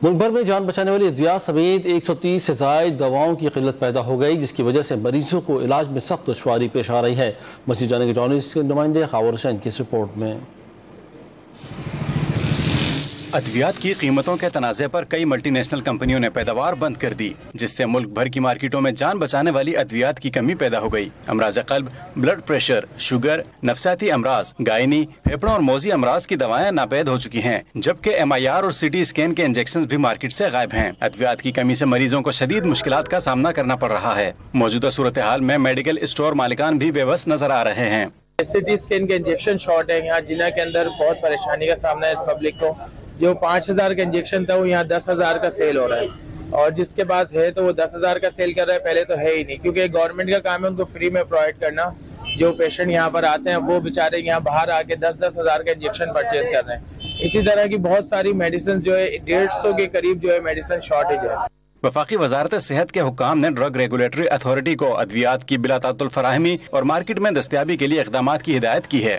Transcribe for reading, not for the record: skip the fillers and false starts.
ملک بھر میں جان بچانے والی ادویات سمیت 130 سے زائد دواؤں کی قلت پیدا ہو گئی، جس کی وجہ سے مریضوں کو علاج میں سخت دشواری پیش آ رہی ہے۔ مزید جانیں گے جرنلسٹ کے نمائندے خاور حسین کی اس رپورٹ میں۔ ادویات کی قیمتوں کے تنازع پر کئی ملٹی نیشنل کمپنیوں نے پیداوار بند کر دی، جس سے ملک بھر کی مارکیٹوں میں جان بچانے والی ادویات کی کمی پیدا ہو گئی۔ امراض قلب، بلڈ پریشر، شوگر، نفسیاتی امراض، گائنی، پھیپھڑوں اور موذی امراض کی دوائیں ناپید ہو چکی ہیں، جبکہ MIR اور CT اسکین کے انجیکشنز بھی مارکیٹ سے غائب ہیں۔ ادویات کی کمی سے مریضوں کو شدید مشکلات کا سامنا کرنا پڑ رہا ہے۔ موجودہ صورتحال میں میڈیکل اسٹور مالکان بھی بے بس نظر آ رہے ہیں۔ CT اسکین کے انجیکشن شارٹ ہے، یہاں ضلع کے اندر بہت پریشانی کا سامنا ہے پبلک کو۔ جو 5000 کا انجیکشن تھا وہ یہاں 10,000 کا سیل ہو رہا ہے، اور جس کے پاس ہے تو وہ 10,000 کا سیل کر رہا ہے، پہلے تو ہے ہی نہیں، کیونکہ گورنمنٹ کا کام ہے ان کو فری میں پرووائڈ کرنا۔ جو پیشنٹ یہاں پر آتے ہیں وہ بیچارے یہاں باہر آ کے 10,000 کا انجیکشن پرچیز کر رہے ہیں۔ اسی طرح کی بہت ساری میڈیسن جو ہے 150 کے قریب جو ہے میڈیسن شارٹیج ہے۔ وفاقی وزارت صحت کے حکام نے ڈرگ ریگولیٹری اتھارٹی کو ادویات کی بلا تعطل فراہمی اور مارکیٹ میں دستیابی کے لیے اقدامات کی ہدایت کی ہے۔